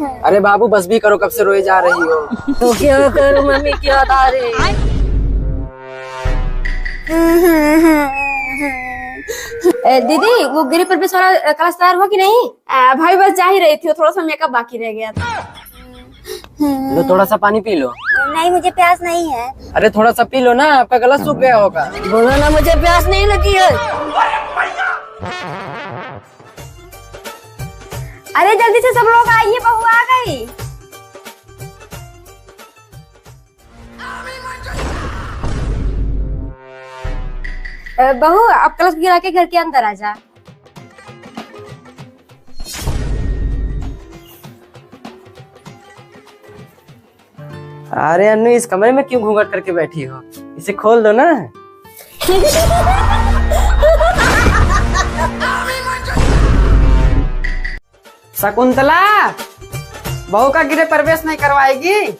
अरे बाबू बस भी करो, कब से रोए जा रही हो। तो क्या करूं मम्मी, क्या बता रही। दीदी वो गिरी प्रवेश वाला क्लास तैयार हुआ कि नहीं? भाई बस जा ही रही थी, थोड़ा सा मेकअप बाकी रह गया था। लो थोड़ा सा पानी पी लो। नहीं मुझे प्यास नहीं है। अरे थोड़ा सा पी लो ना, आपका गला सूख गया होगा। बोलो ना मुझे प्यास नहीं लगी है। अरे जल्दी से सब लोग आइए, बहू आ गई। बहू अब कलश गिरा के घर के अंदर आ जा। अरे अन्नू इस कमरे में क्यों घूंघट करके बैठी हो, इसे खोल दो ना। शकुंतला बहू का गृह प्रवेश नहीं करवाएगी?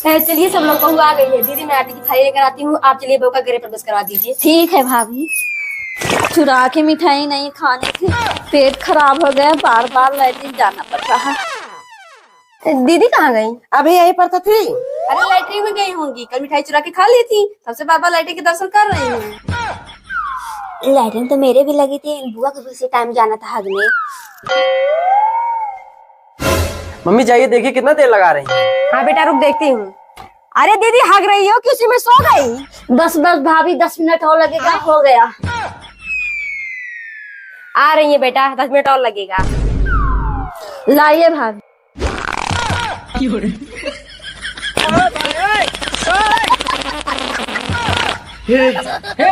चलिए सब लोग, बहू आ गई है। दीदी मैं आटे की थाली लेकर आती हूँ, आप चलिए बहू का गृह प्रवेश करवा दीजिए। ठीक है भाभी। चुरा के मिठाई नहीं खाने थी, पेट खराब हो गया, बार बार लैट्रिन जाना पड़ रहा। दीदी कहाँ गई? अभी यही पर तो थी। अरे लैट्रिन में गई होंगी, कल मिठाई चुरा के खा ली थी, तब से बार बार लैट्रिन के दर्शन कर रही हूँ। लैट्रिन तो मेरे भी लगी थी, बुआ को भी उसी टाइम जाना था हगने। मम्मी जाइए देखिए कितना देर लगा रही है। हाँ बेटा रुक देखती हूँ। अरे दीदी हग रही हो कि उसी में सो गई? बस बस भाभी 10 मिनट और लगेगा, हो गया। आ रही है बेटा, 10 मिनट और लगेगा। लाइए भाभी। हे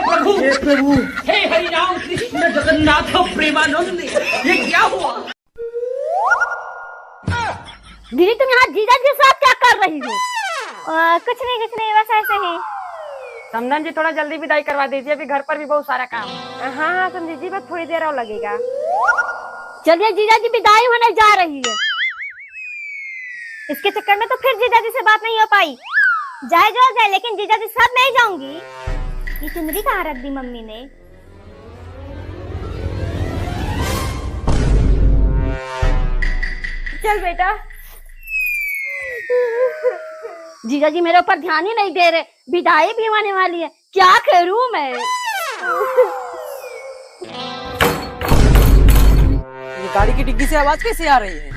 प्रभु, हे हरि राम कृष्ण जगन्नाथ प्रेमानंद, ये क्या हुआ? दीदी तुम यहाँ जीजा के साथ क्या कर रही हो? कुछ नहीं बस ऐसे ही। समधन जी थोड़ा जल्दी विदाई करवा दीजिए, अभी घर पर भी बहुत सारा काम। हाँ हाँ समझी जी, बस थोड़ी देर और लगेगा। चलिए जीजा जी विदाई होने जा रही है। इसके चक्कर में तो फिर जीजा जी से बात नहीं हो पाई। जाए जो जाए, लेकिन जीजा जी साथ नहीं जाऊंगी। ये चुनरी कहाँ रख दी मम्मी ने? चल बेटा। जीजा जी मेरे ऊपर ध्यान ही नहीं दे रहे, विदाई भी होने वाली है, क्या करूं मैं? ये गाड़ी की डिग्गी से आवाज कैसे आ रही है?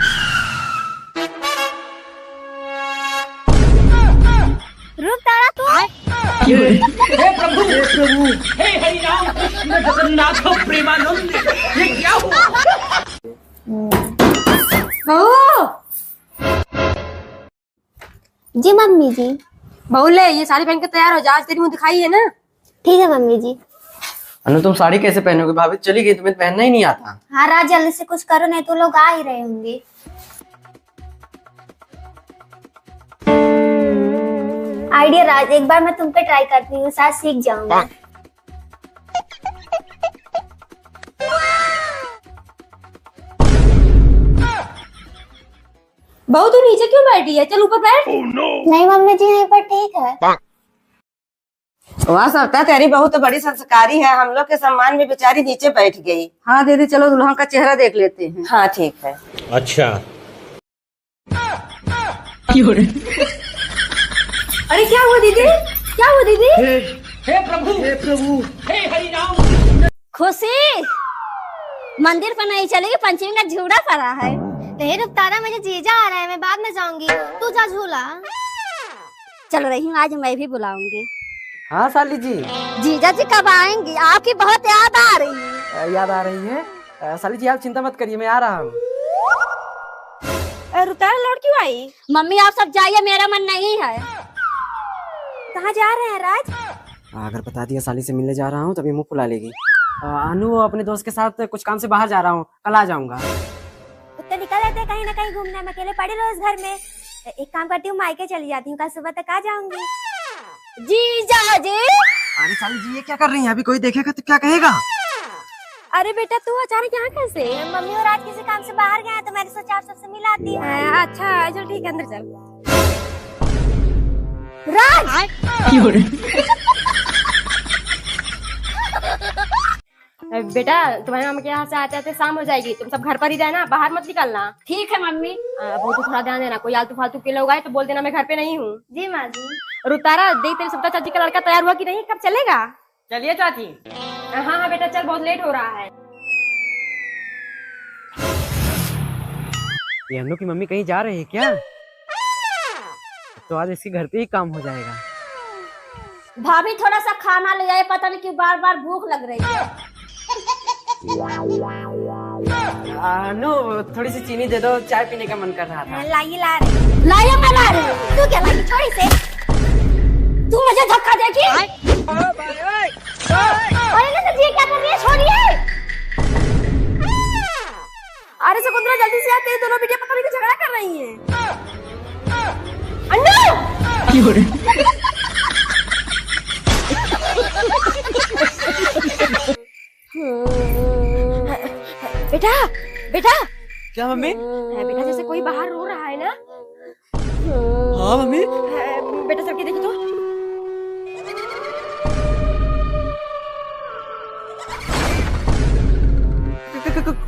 रुक तारा तू। हे प्रभु, हे हरि राम कृष्ण जगन्नाथ प्रेमानंद, ये क्या हुआ? बहू जी मम्मी जी। बहू ले ये साड़ी पहन के तैयार हो जा, आज तेरी मुंह दिखाई है ना। ठीक है मम्मी जी। अनु तुम साड़ी कैसे पहनोगे, भाभी चली गई, तुम्हें पहनना ही नहीं आता। हाँ राज जल्दी से कुछ करो, नहीं तो लोग आ ही रहे होंगे। आइडिया राज, एक बार मैं तुम पे ट्राई करती हूँ, शायद सीख जाऊंगा। बहू तू नीचे क्यों बैठी है, चल ऊपर बैठ। नहीं मम्मी जी यहीं पर ठीक है। वहाँ सकता तेरी बहू तो बड़ी संस्कारी है, हम लोग के सम्मान में बेचारी नीचे बैठ गई। हाँ दीदी चलो दुल्हन का चेहरा देख लेते हैं। हाँ ठीक है। अच्छा। अरे क्या हुआ दीदी, क्या हुआ दीदी? हे प्रभु, हे हरि राम। खुशी मंदिर पर नहीं चलेगी, पंचमी का झूला पड़ा है। नहीं रुक तारा, मुझे जीजा आ रहा है, मैं बाद में जाऊंगी, तू जा झूला। चल रही हूँ, आज मैं भी बुलाऊंगी। हाँ साली जी। जीजा जी कब आएंगी, आपकी बहुत याद आ रही है। याद आ रही है? साली जी आप चिंता मत करिए, मैं आ रहा हूँ। रुतारा लौट क्यों आई? मम्मी आप सब जाइए, मेरा मन नहीं है। कहाँ जा रहे हैं राज? अगर बता दिया साली से मिलने जा रहा हूँ तभी मुंह फुला लेगी। अनु अपने दोस्त के साथ कुछ काम से बाहर जा रहा हूँ, कल आ जाऊंगा। तो निकल लेते कहीं ना कहीं घूमने, में अकेले पड़े रोज घर में। एक काम करती हूँ, मायके चली जाती हूँ, कल सुबह तक आ जाऊंगी। जीजा जी। अरे साली जी ये क्या कर रही हैं, अभी कोई देखेगा तो क्या कहेगा? अरे बेटा तू अचानक यहाँ कैसे? मम्मी और आज किसी काम से बाहर गए हैं, तो मैंने सोचा आप सबसे मिलाती हूँ। अच्छा चल ठीक है, अंदर चल। राज बेटा तुम्हारे मामा के यहाँ से आते आते शाम हो जाएगी, तुम सब घर पर ही रहना, बाहर मत निकलना। ठीक है मम्मी। वो तो थोड़ा ध्यान देना, कोई आलतू फालतू के लोग आए तो बोल देना मैं घर पे नहीं हूँ। जी माँ जी। और उतारा देख तेरे सप्ताह चाची का लड़का तैयार हुआ कि नहीं, कब चलेगा? चलिए चाची। हाँ हाँ बेटा चल, बहुत लेट हो रहा है। ये अनु की मम्मी कहीं जा रही है क्या? तो आज इसके घर पे ही काम हो जाएगा। भाभी थोड़ा सा खाना ले आए, पता नहीं क्यों बार बार भूख लग रही है। अनु थोड़ी सी चीनी दे दो, चाय पीने का मन कर रहा था। लाइए ला रही। लाया मैं ला रही हूँ। तू क्या लाई? छोड़ इसे। तू मुझे धक्का देगी? अरे ना जी क्या कर रही है, छोड़िए। अरे शकुंतला जल्दी से आते, दोनों बेटियां पकड़ के झगड़ा कर रही हैं। बेटा बेटा क्या मम्मी? बेटा जैसे कोई बाहर रो रहा है ना। हाँ मम्मी। बेटा सबके देखो तो।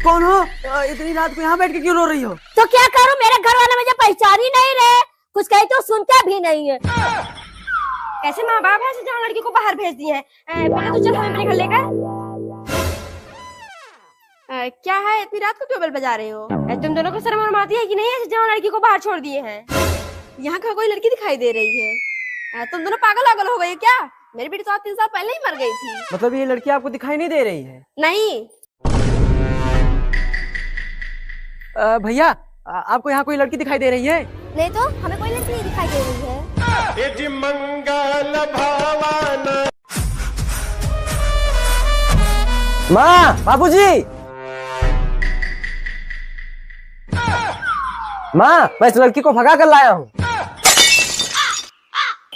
कौन हो? इतनी रात को यहाँ बैठ के क्यों रो रही हो? तो क्या करूं, मेरे घर वाले मुझे पहचान ही नहीं रहे, कुछ कहे तो सुनते भी नहीं है। कैसे माँ बाप ऐसे जहाँ लड़की को बाहर भेज दिए हैं। बेटा तू चल हमें अपने घर लेकर। क्या है, इतनी रात को क्यों बेल बजा रहे हो? तुम दोनों को शर्म वरम आती है कि नहीं, ऐसे जहाँ लड़की को बाहर छोड़ दिए हैं? यहाँ का कोई लड़की दिखाई दे रही है। तुम दोनों पागल वागल हो गए क्या? मेरी बेटी तो आज 3 साल पहले ही मर गई थी। मतलब ये लड़की आपको दिखाई नहीं दे रही है? नहीं। भैया आपको यहाँ कोई लड़की दिखाई दे रही है? नहीं तो हमें कोई लड़की नहीं दिखाई दे रही है। माँ, बाबूजी, माँ मैं इस लड़की को भगा कर लाया हूँ।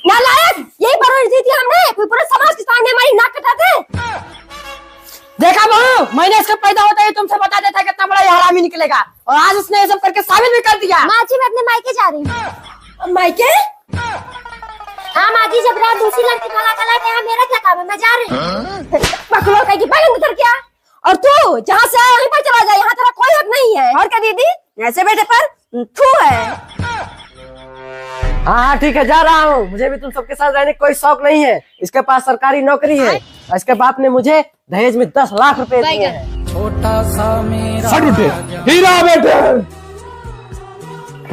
नालायक, यही परवरिश थी हमने, कोई पूरे समाज के सामने हमारी नाक कटाते। देखा बहू, मैंने इसका पैदा होता ही तुमसे बता देता कितना बड़ा ये हरामी निकलेगा, और आज उसने ये सब करके साबित भी कर दिया। माँ जी मैं अपने मायके जा रही हूँ। मायके? हाँ माँ जी, जब रात दूसरी लड़की काला काला गया, मेरा क्या काम है, मैं जा रही हूँ। बकलोल कहीं की बैगन उतर क्या? और तू जहाँ से आया वहीं पर चला जा, यहाँ तेरा कोई हक नहीं है। और क्या दीदी, ऐसे बेटे पर थू है। हाँ ठीक है, जा रहा हूँ। मुझे भी तुम सबके साथ रहने का कोई शौक नहीं है। इसके पास सरकारी नौकरी है और इसके बाप ने मुझे दहेज में 10 लाख रुपए दिए हैं। छोटा सा मेरा हीरा बेटे।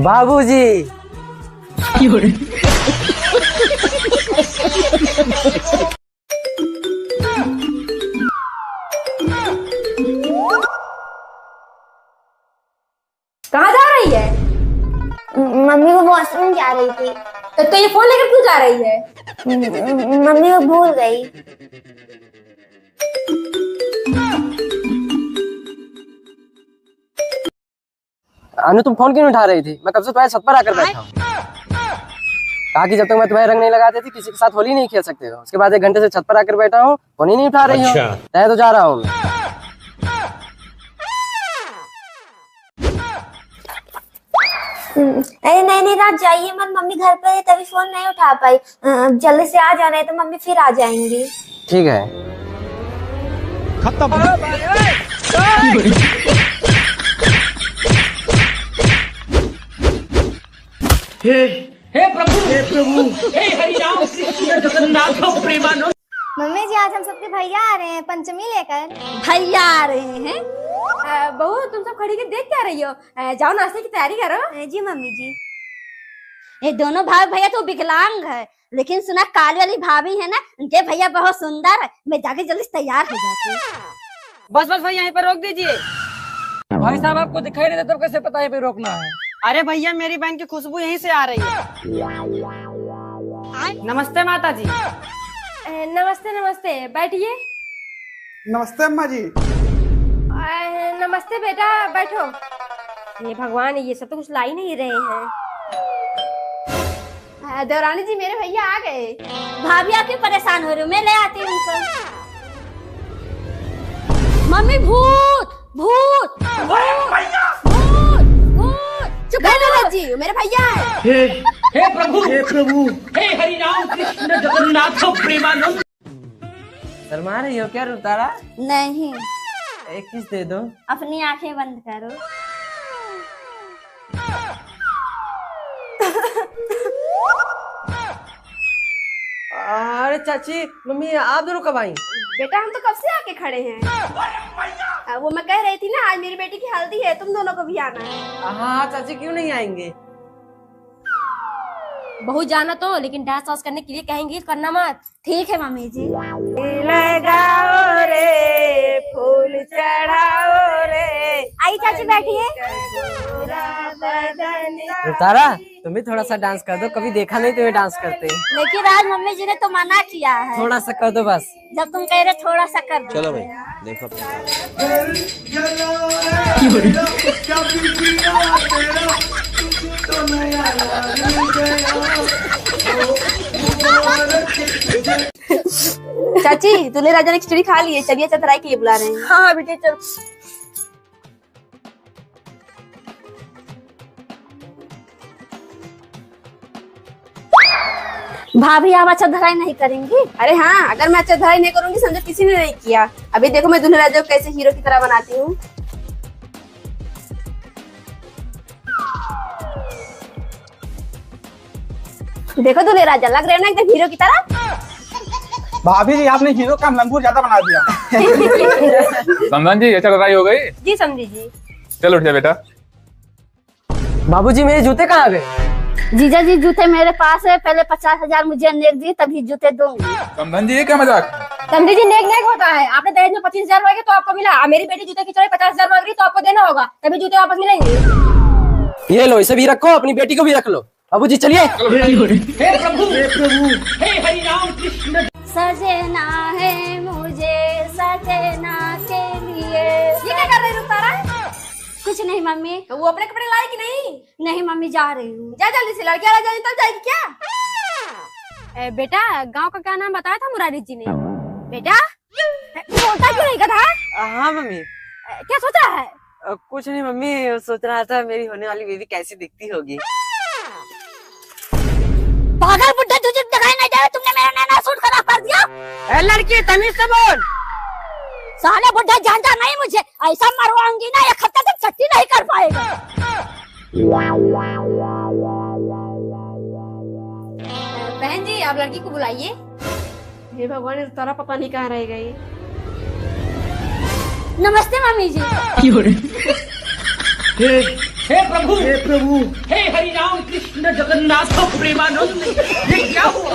बाबूजी कहाँ जा रही है? मम्मी वो वॉशरूम जा रही थी। तो ये फोन लेकर क्यों जा रही है? मम्मी वो भूल गई। अनु तुम फोन क्यों नहीं उठा रही थी? मैं कब से तुम्हारे छत पर आकर बैठा हूँ। कहा कि जब तक मैं तुम्हारे रंग नहीं लगाते थे किसी के साथ होली नहीं खेल सकते हो। उसके बाद 1 घंटे से छत पर आकर बैठा हूँ, फोन ही नहीं उठा रही हो। मैं तो जा रहा हूँ। अरे नहीं रात जाइए मत, मम्मी घर पे है तभी फोन नहीं उठा पाई। जल्दी से आ जाना है तो मम्मी फिर आ जाएंगी। ठीक है। खत्म। हे प्रभु, हे हरि राम कृष्ण जगन्नाथ प्रेमानंद। मम्मी जी आज हम सबके भैया आ रहे हैं पंचमी लेकर। भैया आ रहे हैं? बहू तुम सब खड़ी के देख क्या रही हो? जाओ नाश्ते की तैयारी करो। जी मम्मी जी। ये दोनों भाई भैया तो विकलांग है, लेकिन सुना काली वाली भाभी है ना, उनके भैया बहुत सुंदर है। मैं जाके जल्दी से तैयार हो जाती हूँ। बस भाई यहीं पर रोक दीजिए। भाई साहब आपको दिखाई नहीं देता, कैसे पता है पे रोकना है? अरे भैया मेरी बहन की खुशबू यहीं से आ रही है। नमस्ते माता जी। नमस्ते नमस्ते, बैठिए। नमस्ते अम्मा जी। नमस्ते बेटा, बैठो। ये भगवान, ये सब तो कुछ ला ही नहीं रहे हैं। देवरानी जी मेरे भैया आ गए। भाभी आप क्यों परेशान हो रही हो? मैं ले आती हूँ उनको। मम्मी भूत भूत भूत भूत। चुप रहो जी, मेरे भैया है। हे प्रभु, हे हरि राम कृष्ण जगन्नाथ प्रेमानंद। शर्मा रही हो क्या रुतारा? नहीं, एक किस दे दो। अपनी आंखें बंद करो। अरे चाची मम्मी आप दोनों कब आई? बेटा हम तो कब से आके खड़े हैं। वो मैं कह रही थी ना, आज मेरी बेटी की हल्दी है, तुम दोनों को भी आना है। हाँ चाची क्यों नहीं आएंगे? बहू जाना तो, लेकिन डांस वांस करने के लिए कहेंगी, करना मत। ठीक है मम्मी जी। लगाओ रे फूल चढ़ाओ रे। आई चाची बैठिए। रुतारा तुम भी थोड़ा सा डांस कर दो, कभी देखा नहीं तुम्हें डांस करते। लेकिन आज मम्मी जी ने तो मना किया है। थोड़ा सा कर दो बस। जब तुम कह रहे थोड़ा सा कर दो। चलो भाई देखो। चाची दूल्हे राजा ने खिचड़ी खा ली है, चलिए चतराई के लिए बुला रहे हैं। हाँ बेटे चल। भाभी आप अच्छा धराई नहीं करेंगी? अरे हाँ, अगर मैं अच्छा धराई नहीं करूंगी समझो किसी ने नहीं किया। अभी देखो मैं दूल्हे राजा को कैसे हीरो की तरह बनाती हूँ। देखो दूल्हे राजा लग रहे हैं ना एकदम हीरो की तरह। भाभी जी आपने हीरो का लंगूर ज्यादा बना दिया। समझन जी ये चतराई हो गई। जी समझी जी। चलो उठ जा बेटा। बाबूजी मेरे जूते कहाँ गए? जीजा जी जूते मेरे पास है, पहले 50,000 मुझे नेक दिए तभी जूते दूंगी। समझन जी ये क्या मजाक? समझी जी नेक नेक होता है। आपने दहेज में 25,000 मांगे तो आपको मिला। मेरी बेटी जूते की चौड़ाई 50,000 मांग रही तो आपको देना होगा, तभी जूते वापस मिलेंगे। ये लो इसे भी रखो, अपनी बेटी को भी रख लो। बाबूजी चलिए। सजना है मुझे सजना के लिए। ये क्या कर रहे हो रुतारा? कुछ नहीं मम्मी। तो वो अपने कपड़े लाए कि नहीं? नहीं मम्मी जा रही हूँ। जा जल्दी से, लड़कियां आ जाएगी तब जाएगी क्या? बेटा गांव का क्या नाम बताया था मुरारी जी ने? बेटा बोलता क्यों नहीं कहा? हाँ मम्मी। क्या सोच रहा है? कुछ नहीं मम्मी, सोच रहा था मेरी होने वाली बेबी कैसी दिखती होगी। पागल बुड्ढा, तुझे दिखाई नहीं दे रहा? तुमने मेरा नैना सूट खराब कर दिया। ए लड़की तमीज से बोल। साले बुड्ढा जानता नहीं मुझे, ऐसा मरवाऊंगी ना एक हफ्ते तक छुट्टी नहीं कर पाएगा। बहन जी आप लड़की को बुलाइए। हे भगवान तारा पता नहीं कहाँ रह गई। नमस्ते मम्मी जी। हे प्रभु हे हरि राम कृष्ण जगन्नाथ प्रेमानंद, ये क्या हुआ?